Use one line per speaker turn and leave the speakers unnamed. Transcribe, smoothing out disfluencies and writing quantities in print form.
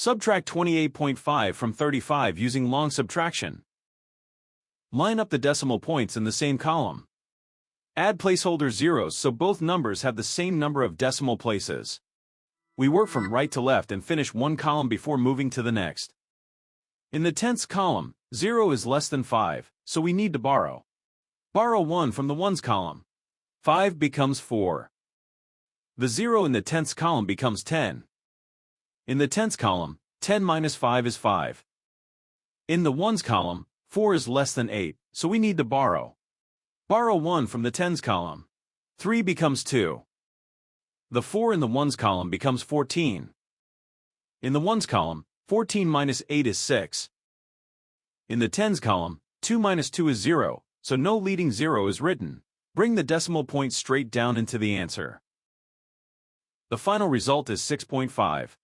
Subtract 28.5 from 35 using long subtraction. Line up the decimal points in the same column. Add placeholder zeros so both numbers have the same number of decimal places. We work from right to left and finish one column before moving to the next. In the tenths column, 0 is less than 5, so we need to borrow. Borrow 1 from the ones column. 5 becomes 4. The 0 in the tenths column becomes 10. In the tenths column, 10 minus 5 is 5. In the ones column, 4 is less than 8, so we need to borrow. Borrow 1 from the tens column. 3 becomes 2. The 4 in the ones column becomes 14. In the ones column, 14 minus 8 is 6. In the tens column, 2 minus 2 is 0, so no leading 0 is written. Bring the decimal point straight down into the answer. The final result is 6.5.